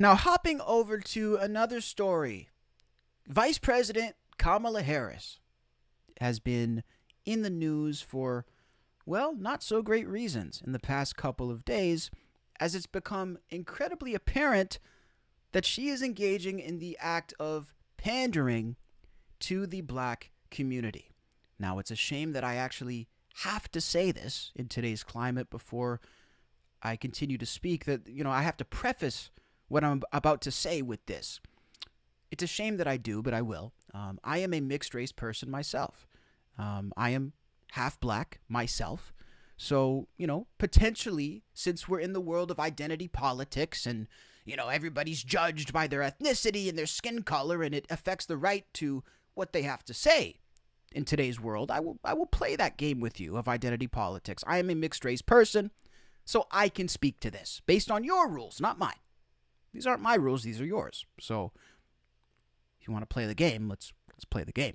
Now, hopping over to another story, Vice President Kamala Harris has been in the news for, well, not so great reasons in the past couple of days, as it's become incredibly apparent that she is engaging in the act of pandering to the black community. Now, it's a shame that I actually have to say this in today's climate before I continue to speak, that, I have to preface what I'm about to say with this. It's a shame that I do, but I will. I am a mixed race person myself. I am half black myself. So, potentially, since we're in the world of identity politics and, everybody's judged by their ethnicity and their skin color, and it affects the right to what they have to say in today's world, I will play that game with you of identity politics. I am a mixed race person, so I can speak to this based on your rules, not mine. These aren't my rules, these are yours. So if you want to play the game, let's play the game.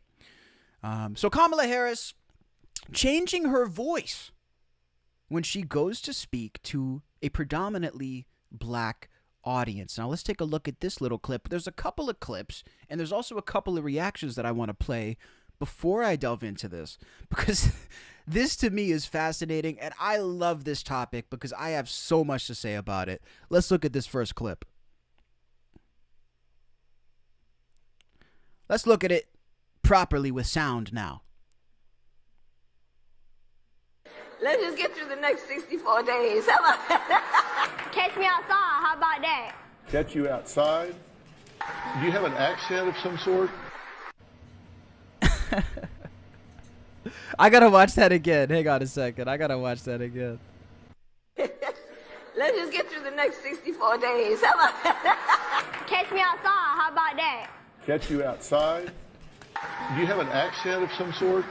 So Kamala Harris changing her voice when she goes to speak to a predominantly black audience. Now let's take a look at this little clip. There's a couple of clips, and there's also a couple of reactions that I want to play before I delve into this, because this to me is fascinating, and I love this topic because I have so much to say about it. Let's look at this first clip. Let's look at it properly with sound now. Let's just get through the next 64 days. How about that? Catch me outside. How about that? Catch you outside? Do you have an accent of some sort? I gotta watch that again. Hang on a second. I gotta watch that again. Let's just get through the next 64 days. How about that? Catch me outside. How about that? Catch you outside? Do you have an accent of some sort?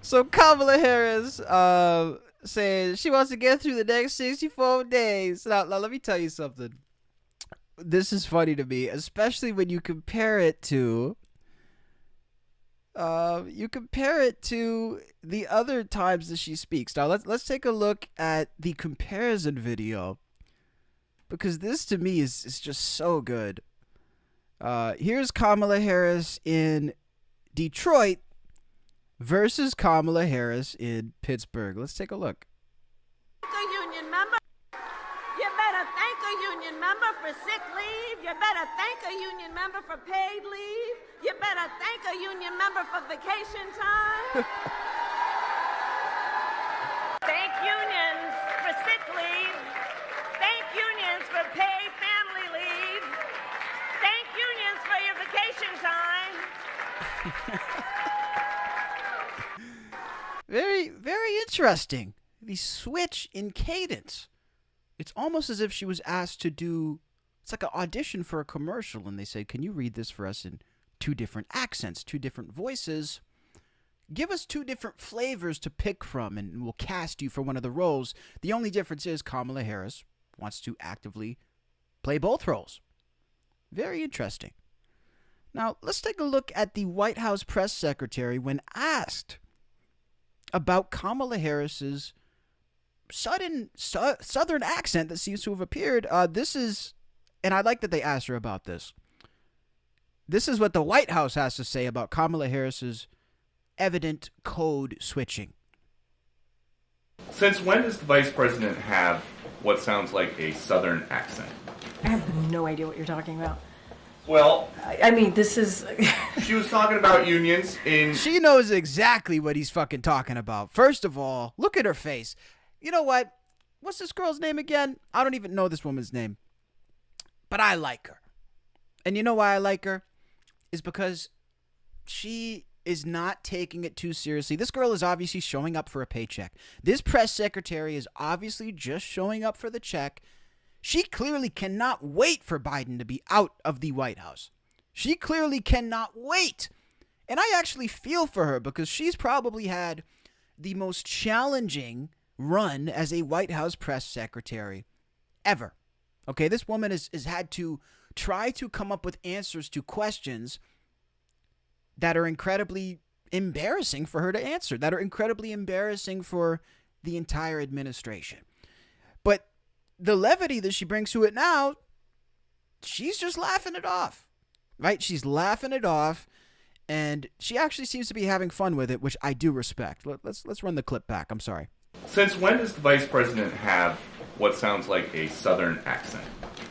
So Kamala Harris saying she wants to get through the next 64 days. Now, let me tell you something. This is funny to me, especially when you compare it to the other times that she speaks. Now let's take a look at the comparison video, because this to me is just so good. Here's Kamala Harris in Detroit versus Kamala Harris in Pittsburgh. Let's take a look. A union member. You better thank a union member for sick leave. You better thank a union member for paid leave. You better thank a union member for vacation time. Thank unions for sick leave. Thank unions for paid family leave. Thank unions for your vacation time. Very, very interesting. The switch in cadence. It's almost as if she was asked to do, it's like an audition for a commercial, and they say, can you read this for us in two different accents, two different voices? Give us two different flavors to pick from, and we'll cast you for one of the roles. The only difference is Kamala Harris wants to actively play both roles. Very interesting. Now, let's take a look at the White House press secretary when asked about Kamala Harris's sudden southern accent that seems to have appeared. This is, and I like that they asked her about this. This is what the White House has to say about Kamala Harris's evident code switching. Since when does the vice president have what sounds like a southern accent? I have no idea what you're talking about. Well, I mean, this is... she was talking about unions in... She knows exactly what he's fucking talking about. First of all, look at her face. You know what? What's this girl's name again? I don't even know this woman's name. But I like her. And you know why I like her? Is because she is not taking it too seriously. This girl is obviously showing up for a paycheck. This press secretary is obviously just showing up for the check. She clearly cannot wait for Biden to be out of the White House. She clearly cannot wait. And I actually feel for her because she's probably had the most challenging run as a White House press secretary ever. Okay, this woman has had to try to come up with answers to questions that are incredibly embarrassing for her to answer, that are incredibly embarrassing for the entire administration. But the levity that she brings to it now, she's just laughing it off, right? She's laughing it off, and she actually seems to be having fun with it, which I do respect. Let's run the clip back. I'm sorry. Since when does the vice president have what sounds like a southern accent?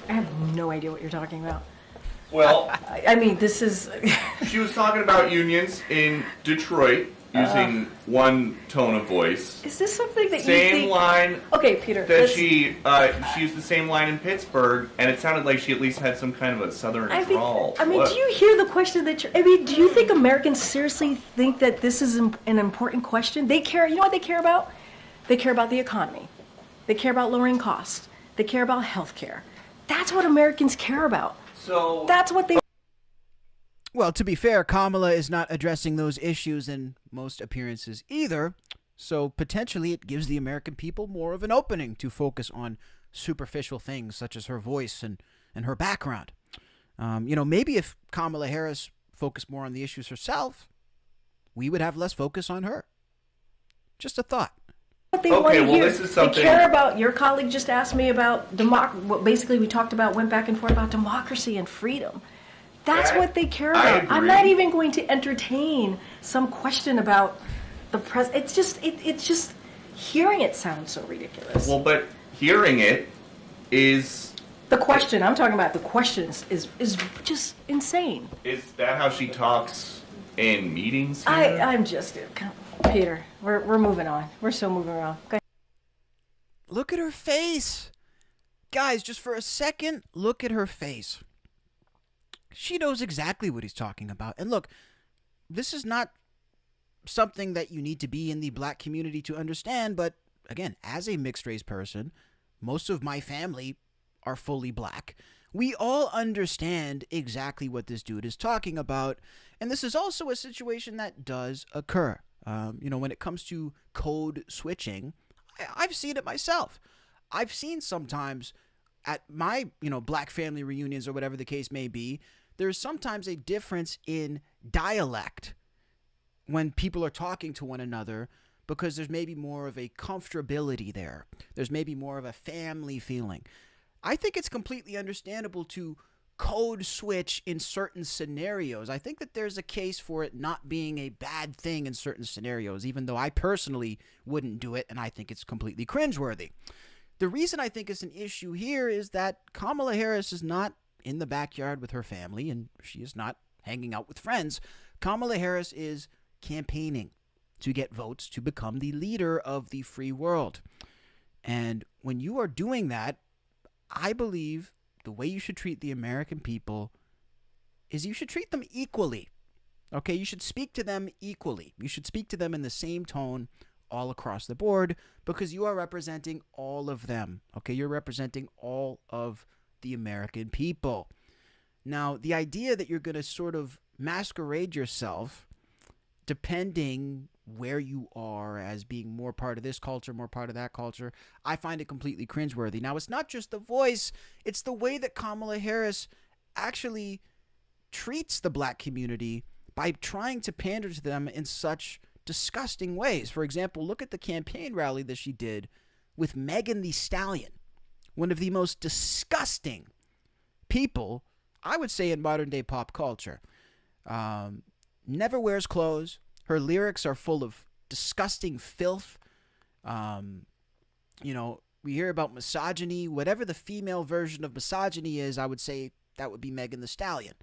I have no idea what you're talking about. Well, I mean, this is... she was talking about unions in Detroit using one tone of voice. Is this something that Same you think... line. Okay, Peter. That she used the same line in Pittsburgh, and it sounded like she at least had some kind of a southern drawl. I mean, do you hear the question that you're... I mean, do you think Americans seriously think that this is an important question? They care... You know what they care about? They care about the economy. They care about lowering costs. They care about health care. That's what Americans care about. So... That's what they... Well, to be fair, Kamala is not addressing those issues in most appearances either, so potentially it gives the American people more of an opening to focus on superficial things such as her voice and her background. Maybe if Kamala Harris focused more on the issues herself, we would have less focus on her. Just a thought. What they want to hear. This is something... They care about... Your colleague just asked me about... What basically we talked about, went back and forth about democracy and freedom. That's what they care about. I'm not even going to entertain some question about the president. It's just hearing it sounds so ridiculous. Well, but hearing it is... The question I'm talking about, the question is just insane. Is that how she talks in meetings here? I'm just... Peter, we're moving on. We're still moving around. Go ahead. Look at her face. Guys, just for a second, look at her face. She knows exactly what he's talking about. And look, this is not something that you need to be in the black community to understand, but again, as a mixed-race person, most of my family are fully black. We all understand exactly what this dude is talking about, and this is also a situation that does occur. When it comes to code switching, I've seen it myself. I've seen sometimes at my, black family reunions or whatever the case may be, there's sometimes a difference in dialect when people are talking to one another because there's maybe more of a comfortability there. There's maybe more of a family feeling. I think it's completely understandable to code switch in certain scenarios. I think that there's a case for it not being a bad thing in certain scenarios, even though I personally wouldn't do it, and I think it's completely cringeworthy. The reason I think it's an issue here is that Kamala Harris is not in the backyard with her family, and she is not hanging out with friends. Kamala Harris is campaigning to get votes to become the leader of the free world. And when you are doing that, I believe the way you should treat the American people is you should treat them equally. Okay, you should speak to them equally. You should speak to them in the same tone all across the board because you are representing all of them. Okay, you're representing all of the American people. Now, the idea that you're going to sort of masquerade yourself depending where you are as being more part of this culture, more part of that culture, I find it completely cringeworthy. Now, it's not just the voice, it's the way that Kamala Harris actually treats the black community by trying to pander to them in such disgusting ways. For example, look at the campaign rally that she did with Megan Thee Stallion, one of the most disgusting people, I would say, in modern day pop culture. Never wears clothes. Her lyrics are full of disgusting filth. We hear about misogyny. Whatever the female version of misogyny is, I would say that would be Megan Thee Stallion.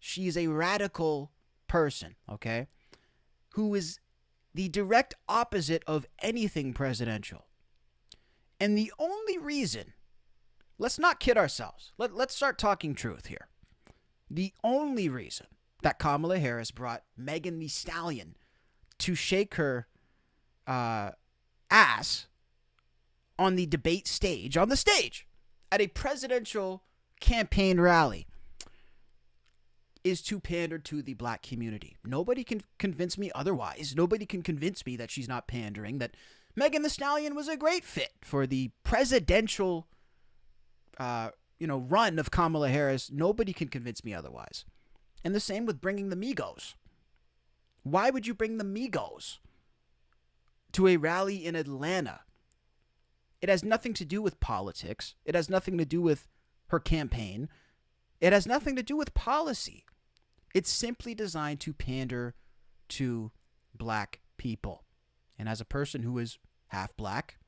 She's a radical person, okay, who is the direct opposite of anything presidential. And the only reason, let's not kid ourselves. Let's start talking truth here. The only reason that Kamala Harris brought Megan Thee Stallion to shake her ass on the debate stage, at a presidential campaign rally, is to pander to the black community. Nobody can convince me otherwise. Nobody can convince me that she's not pandering, that Megan Thee Stallion was a great fit for the presidential run of Kamala Harris. Nobody can convince me otherwise. And the same with bringing the Migos. Why would you bring the Migos to a rally in Atlanta It has nothing to do with politics. It has nothing to do with her campaign. It has nothing to do with policy. It's simply designed to pander to black people. And as a person who is half black,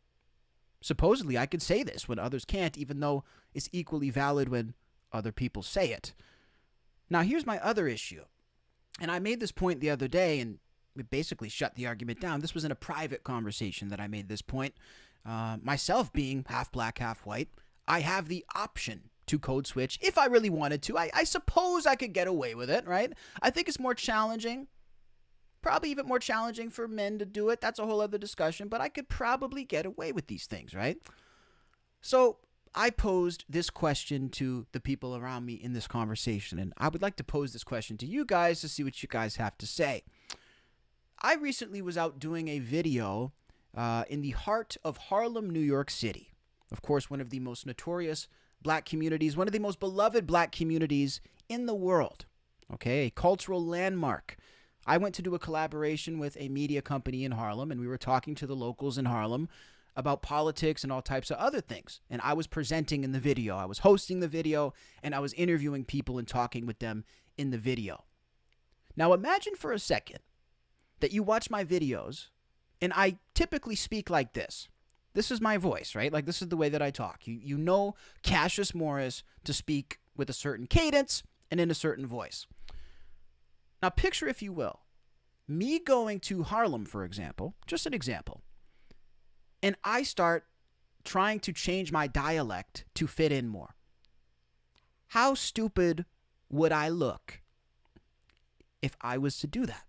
supposedly I could say this when others can't, even though it's equally valid when other people say it. Now, here's my other issue. And I made this point the other day, and we basically shut the argument down. This was in a private conversation that I made this point. Myself being half black, half white, I have the option to code switch if I really wanted to. I suppose I could get away with it, right? I think it's more challenging, probably even more challenging for men to do it. That's a whole other discussion, but I could probably get away with these things, right? So I posed this question to the people around me in this conversation, and I would like to pose this question to you guys to see what you guys have to say. I recently was out doing a video in the heart of Harlem, New York City. Of course, one of the most notorious black communities, one of the most beloved black communities in the world. Okay, a cultural landmark. I went to do a collaboration with a media company in Harlem, and we were talking to the locals in Harlem about politics and all types of other things. And I was presenting in the video. I was hosting the video, and I was interviewing people and talking with them in the video. Now imagine for a second that you watch my videos, and I typically speak like this. This is my voice, right? Like, this is the way that I talk. You know Cassius Morris to speak with a certain cadence and in a certain voice. Now, picture, if you will, me going to Harlem, for example, just an example, and I start trying to change my dialect to fit in more. How stupid would I look if I was to do that?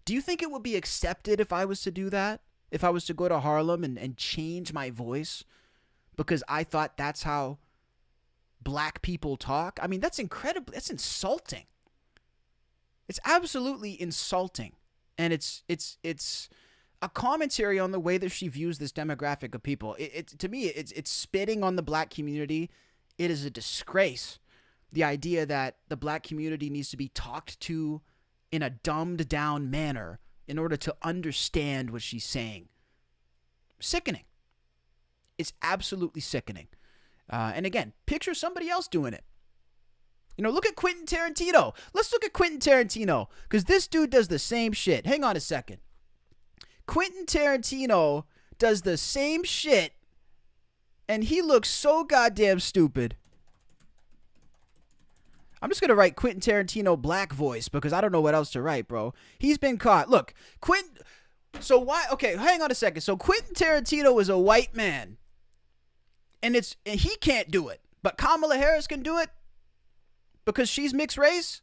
Do you think it would be accepted if I was to do that? If I was to go to Harlem and change my voice because I thought that's how black people talk? I mean, that's incredible. That's insulting. It's absolutely insulting. And it's a commentary on the way that she views this demographic of people. To me, it's spitting on the black community. It is a disgrace. The idea that the black community needs to be talked to in a dumbed down manner in order to understand what she's saying. Sickening. It's absolutely sickening. And again, picture somebody else doing it. You know, look at Quinton Tarantino. Let's look at Quinton Tarantino, because this dude does the same shit. Hang on a second. Quinton Tarantino does the same shit, and he looks so goddamn stupid. I'm just going to write Quinton Tarantino black voice because I don't know what else to write, bro. He's been caught. Look, Quinton. So why? Okay, hang on a second. So Quinton Tarantino is a white man, and he can't do it, but Kamala Harris can do it because she's mixed race?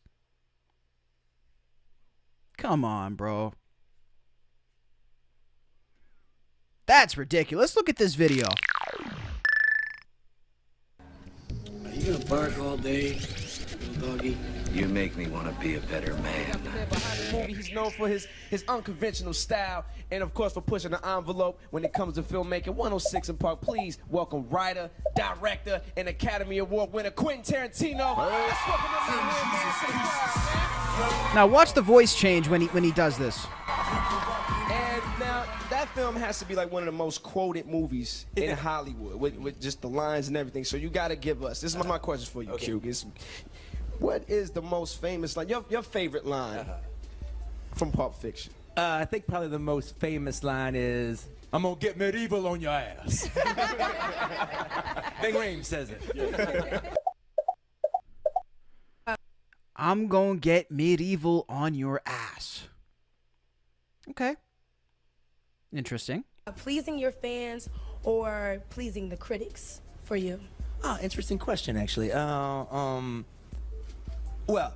Come on, bro. That's ridiculous. Look at this video. Are you gonna bark all day, little doggy? You make me want to be a better man. Behind the movie, he's known for his unconventional style and, of course, for pushing the envelope when it comes to filmmaking. 106 in Park, please welcome writer, director, and Academy Award winner Quinton Tarantino. Now watch the voice change when he does this. And now that film has to be like one of the most quoted movies in Hollywood with just the lines and everything. So you got to give us. This is my question for you, Q. What is the most famous line, your favorite line from Pulp Fiction? I think probably the most famous line is, "I'm gonna get medieval on your ass." Big Ream says it. I'm gonna get medieval on your ass. Okay. Interesting. Pleasing your fans or pleasing the critics for you? Oh, interesting question, actually. Well,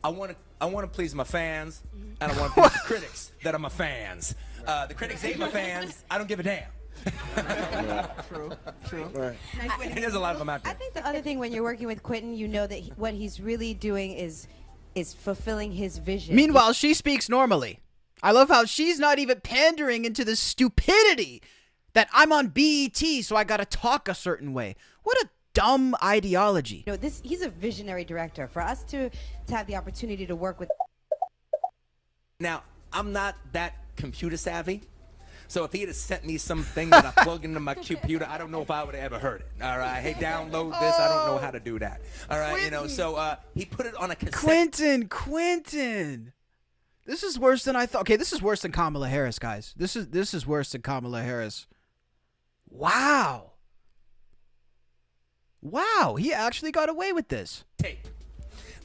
I want to please my fans, and I want to please the critics that are my fans. The critics hate my fans. I don't give a damn. True. Right. And there's a lot of them out there. I think the other thing when you're working with Quinton, you know that what he's really doing is fulfilling his vision. Meanwhile, she speaks normally. I love how she's not even pandering into the stupidity that I'm on BET, so I gotta talk a certain way. What a dumb ideology. You know, he's a visionary director. For us to have the opportunity to work with. Now, I'm not that computer savvy, So if he had sent me something that I plug into my computer, I don't know if I would have ever heard it. All right, hey, download this. I don't know how to do that. All right, you know. So he put it on a cassette. Quinton. This is worse than I thought. Okay, this is worse than Kamala Harris, guys. This is worse than Kamala Harris. Wow. Wow, he actually got away with this. Tape.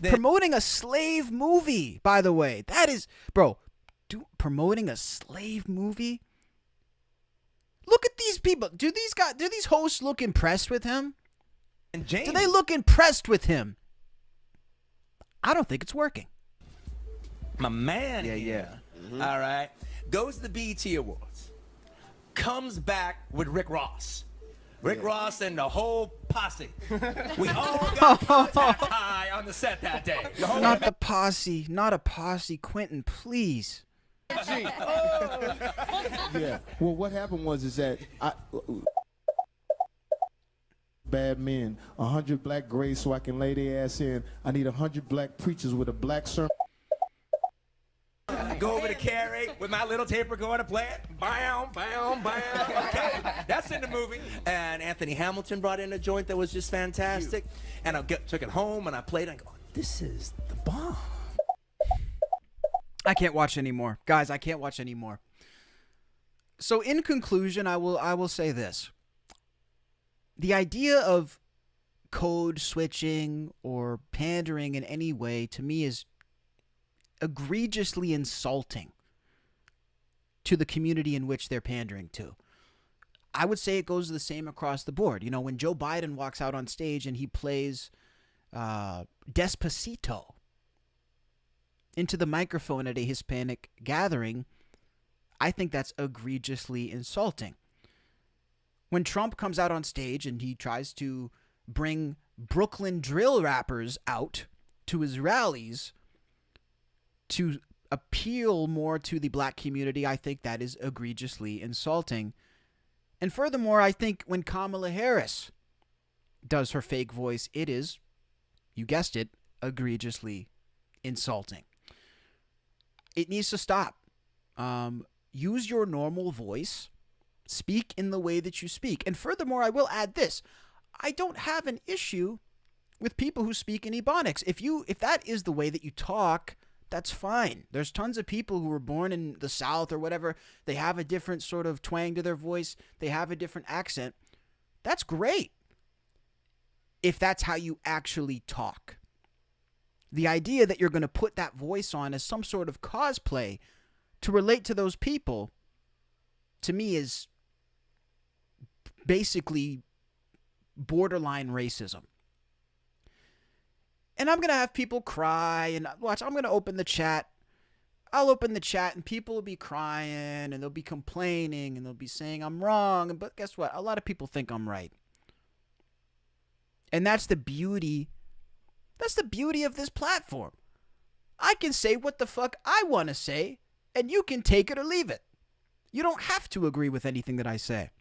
Promoting a slave movie, by the way. That is, bro, promoting a slave movie? Look at these people. Do these hosts look impressed with him? And James, do they look impressed with him? I don't think it's working. My man. Yeah. Mm-hmm. All right. Goes to the BET Awards. Comes back with Rick Ross. Rick Ross and the whole posse. We all got contact high on the set that day. Not the posse. Not a posse. Quinton, please. Yeah. Well, what happened was that bad men, 100 black grays so I can lay their ass in. I need 100 black preachers with a black sermon. I go over to Carrie with my little tape recorder, play it. Bam, bam, bam. Okay, that's in the movie. And Anthony Hamilton brought in a joint that was just fantastic. And I took it home and I played it and I go, this is the bomb. I can't watch anymore. Guys, I can't watch anymore. So in conclusion, I will say this. The idea of code switching or pandering in any way to me is egregiously insulting to the community in which they're pandering to. I would say it goes the same across the board. You know, when Joe Biden walks out on stage and he plays Despacito into the microphone at a Hispanic gathering, I think that's egregiously insulting. When Trump comes out on stage and he tries to bring Brooklyn drill rappers out to his rallies to appeal more to the black community, I think that is egregiously insulting. And furthermore, I think when Kamala Harris does her fake voice, it is, you guessed it, egregiously insulting. It needs to stop. Use your normal voice. Speak in the way that you speak. And furthermore, I will add this. I don't have an issue with people who speak in Ebonics. If that is the way that you talk, that's fine. There's tons of people who were born in the South or whatever. They have a different sort of twang to their voice. They have a different accent. That's great. If that's how you actually talk. The idea that you're going to put that voice on as some sort of cosplay to relate to those people, to me, is basically borderline racism. And I'm going to have people cry, and watch, I'm going to open the chat. I'll open the chat and people will be crying and they'll be complaining and they'll be saying I'm wrong. But guess what? A lot of people think I'm right. And that's the beauty. That's the beauty of this platform. I can say what the fuck I want to say and you can take it or leave it. You don't have to agree with anything that I say.